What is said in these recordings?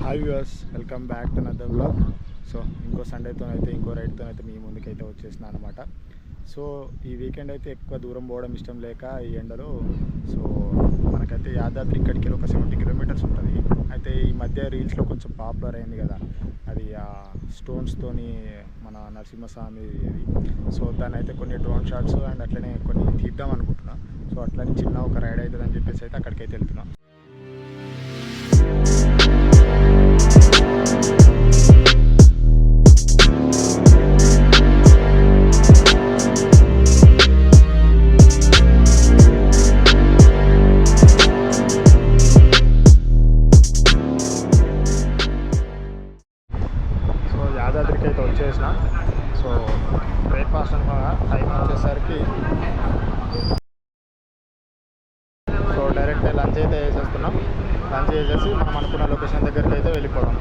Hi viewers, welcome back to another vlog. So ఇంకో సండేతోనైతే ఇంకో రైడ్తోనైతే మీ ముందుకైతే వచ్చేసిన అనమాట. సో ఈ వీకెండ్ అయితే ఎక్కువ దూరం పోవడం ఇష్టం లేక ఈ ఎండలో సో మనకైతే యాదాద్రి ఇక్కడికి వెళ్ళి ఒక 70 కిలోమీటర్స్ ఉంటుంది. అయితే ఈ మధ్య రీల్స్లో కొంచెం పాపులర్ అయింది కదా, అది ఆ స్టోన్స్తోని మన నరసింహస్వామి ఇది. సో దాన్ని అయితే కొన్ని డ్రోన్ షాట్స్ అండ్ అట్లనే కొన్ని తీద్దాం అనుకుంటున్నా. సో అట్లనే చిన్న ఒక రైడ్ అవుతుంది అని చెప్పేసి అయితే అక్కడికైతే వెళ్తున్నా. యాదాద్రికి అయితే వచ్చేసిన. సో బ్రేక్ఫాస్ట్ అనమాట, టైం వచ్చేసరికి సో డైరెక్ట్ లంచ్ అయితే వేసేస్తున్నాం. లంచ్ చేసేసి మనం అనుకున్న లొకేషన్ దగ్గరికి అయితే వెళ్ళిపోదాం.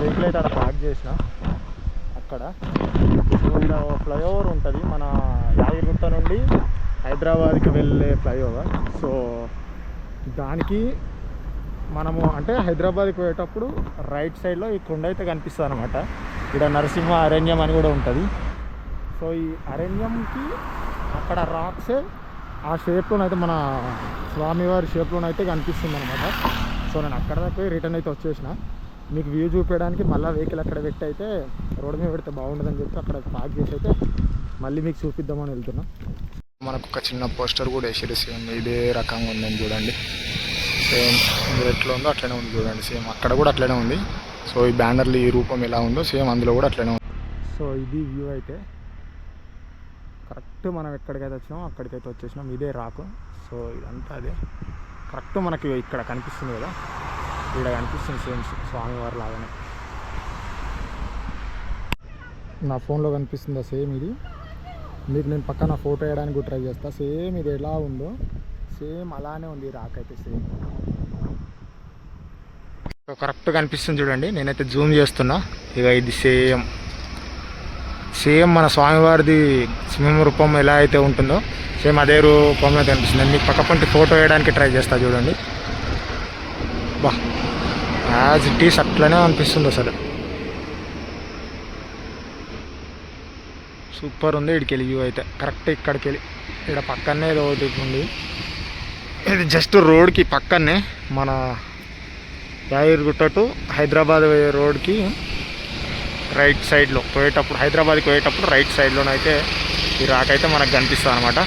వెహికల్ అయితే అక్కడ పార్క్ చేసిన. అక్కడ ఇక్కడ ఫ్లైఓవర్ ఉంటుంది, మన యాదగిరిగుట్ట నుండి హైదరాబాద్కి వెళ్ళే ఫ్లైఓవర్. సో దానికి మనము అంటే హైదరాబాద్కి పోయేటప్పుడు రైట్ సైడ్లో ఈ కొండ అయితే కనిపిస్తుంది అనమాట. ఇక్కడ నరసింహ అరణ్యం అని కూడా ఉంటుంది. సో ఈ అరణ్యంకి అక్కడ రాక్స్ ఆ షేప్లోనైతే మన స్వామివారి షేప్లోనైతే కనిపిస్తుంది అనమాట. సో నేను అక్కడ దాకా రిటర్న్ అయితే వచ్చేసిన. మీకు వ్యూ చూపించడానికి మళ్ళీ వెహికల్ అక్కడ పెట్టి అయితే రోడ్డు మీద పెడితే బాగుంటుందని చెప్పి అక్కడ పార్క్ చేసి అయితే మళ్ళీ మీకు చూపిద్దామని వెళ్తున్నాం. మనకు ఒక చిన్న పోస్టర్ కూడా వేసేది సేమ్ ఇదే రకంగా ఉందని చూడండి. సేమ్ మీరు ఎట్లా ఉందో అట్లనే ఉంది చూడండి. సేమ్ అక్కడ కూడా అట్లనే ఉంది. సో ఈ బ్యానర్లు ఈ రూపం ఎలా ఉందో సేమ్ అందులో కూడా అట్లనే ఉంది. సో ఇది వ్యూ అయితే కరెక్ట్ మనం ఎక్కడికైతే వచ్చినామో అక్కడికైతే వచ్చేసినాం. ఇదే రాకు. సో ఇదంతా అదే కరెక్ట్ మనకి ఇక్కడ కనిపిస్తుంది కదా, ఇక్కడ కనిపిస్తుంది సేమ్ స్వామివారి లాగానే. నా ఫోన్లో కనిపిస్తుందా సేమ్ ఇది? మీకు నేను పక్కన ఫోటో వేయడానికి కూడా ట్రై చేస్తా. సేమ్ ఇది ఎలా ఉందో సేమ్ అలానే ఉంది రాకైతే సేమ్. కరెక్ట్ కనిపిస్తుంది చూడండి. నేనైతే జూమ్ చేస్తున్నా. ఇక ఇది సేమ్ సేమ్ మన స్వామివారిది సింహం రూపం ఎలా అయితే ఉంటుందో సేమ్ అదే రూపంలో కనిపిస్తుంది. నేను మీకు పక్క పంటి ఫోటో వేయడానికి ట్రై చేస్తా చూడండి. బా యాజ్ ఇట్ ఈస్ అట్లనే అనిపిస్తుంది అసలు. సూపర్ ఉంది. ఇక్కడికి వెళ్ళి వ్యూ అయితే కరెక్ట్ ఇక్కడికి వెళ్ళి ఇక్కడ పక్కనే రోడ్ ఉంది. ఇది జస్ట్ రోడ్కి పక్కనే మన యాదగిరిగుట్ట టు హైదరాబాద్ రోడ్కి రైట్ సైడ్లో పోయేటప్పుడు, హైదరాబాద్కి పోయేటప్పుడు రైట్ సైడ్లోనైతే ఈ రాకైతే మనకు కనిపిస్తుంది అనమాట.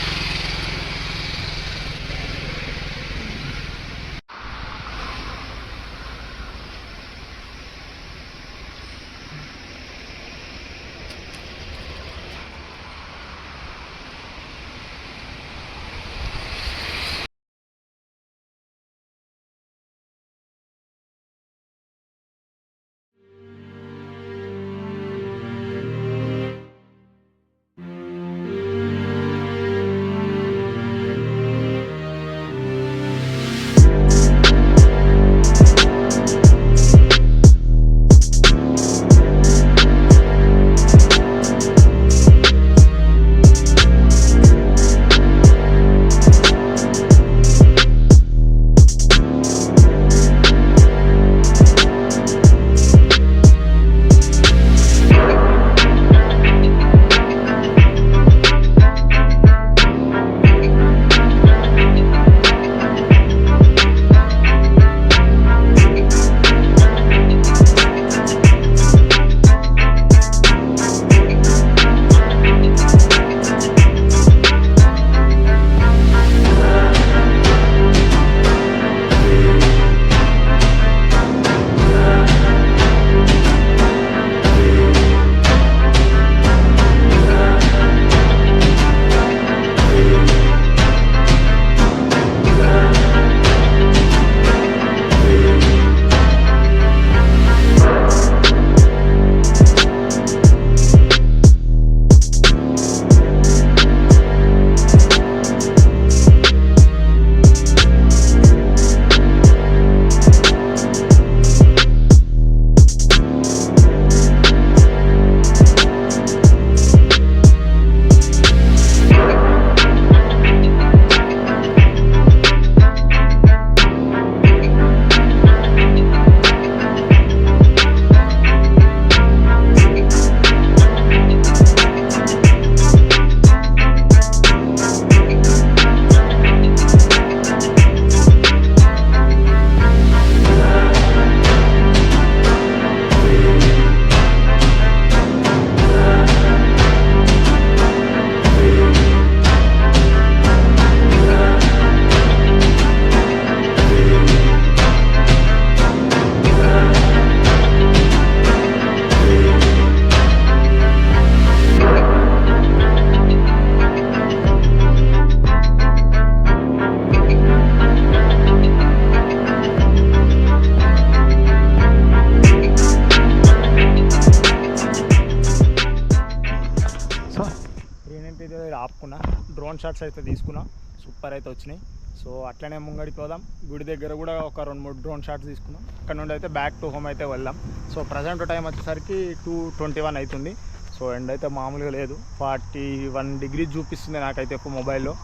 ఏంటిది ఆపుకున్నా, డ్రోన్ షాట్స్ అయితే తీసుకున్నా, సూపర్ అయితే వచ్చినాయి. సో అట్లనే ముంగడికి పోదాం. గుడి దగ్గర కూడా ఒక 2-3 డ్రోన్ షాట్స్ తీసుకున్నాం. అక్కడ నుండి అయితే బ్యాక్ టు హోమ్ అయితే వెళ్దాం. సో ప్రజెంట్ టైం వచ్చేసరికి 2:21 అవుతుంది. సో ఎండ్ అయితే మామూలుగా లేదు, 41 డిగ్రీ చూపిస్తుంది నాకైతే మొబైల్లో,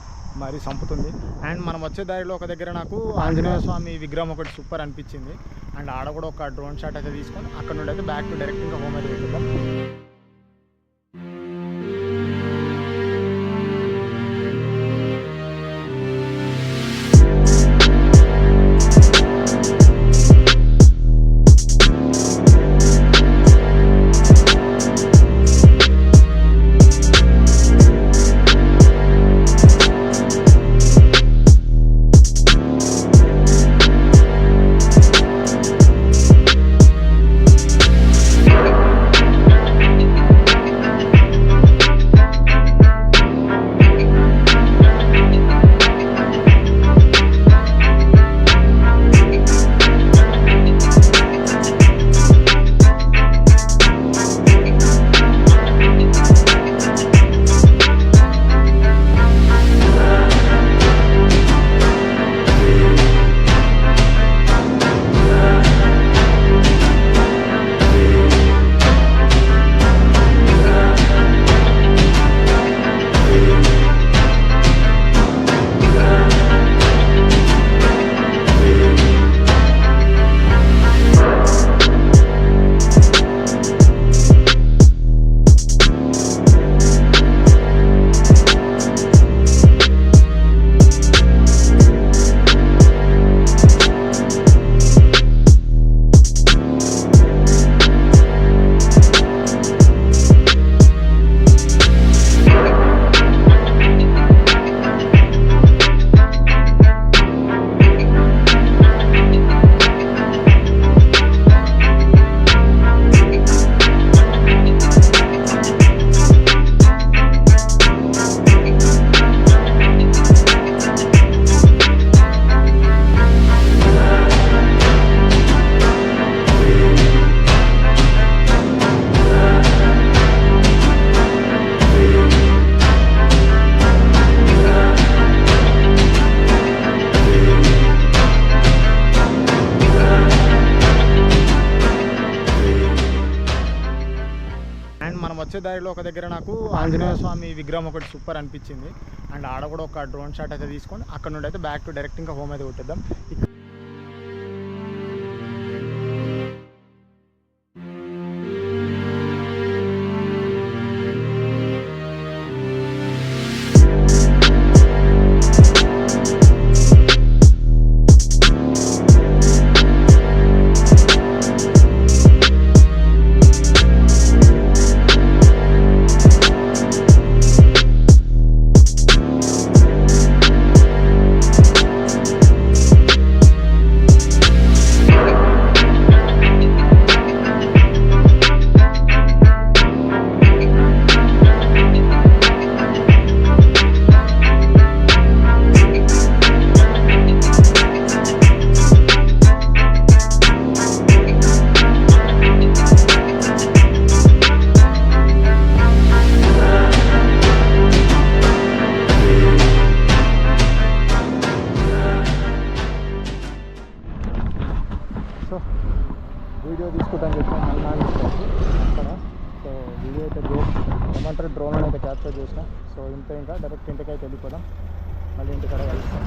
మరీ చంపుతుంది. అండ్ మనం వచ్చే దారిలో ఒక దగ్గర నాకు ఆంజనేయ స్వామి విగ్రహం ఒకటి సూపర్ అనిపించింది. అండ్ ఆడ కూడా ఒక డ్రోన్ షాట్ అయితే తీసుకొని అక్కడ నుండి అయితే బ్యాక్ టు డైరెక్ట్ ఇంకా హోమ్ అయితే వెళ్దాం. వచ్చే దారిలో ఒక దగ్గర నాకు ఆంజనేయ స్వామి విగ్రహం ఒకటి సూపర్ అనిపించింది. అండ్ ఆడ కూడా ఒక డ్రోన్ షాట్ అయితే తీసుకొని అక్కడ నుండి అయితే బ్యాక్ టు డైరెక్ట్ ఇంకా హోమ్ అయితే కొట్టేద్దాం. సో వీడియో తీసుకుంటాను చెప్పాను అన్నాను అక్కడ. సో వీడియో అయితే ఏమంటారు డ్రోన్ అయితే క్యాప్చర్ చేసిన. సో ఇంత ఇంకా డైరెక్ట్ ఇంటికైతే వెళ్ళిపోదాం, మళ్ళీ ఇంటికాడ కలుస్తాం.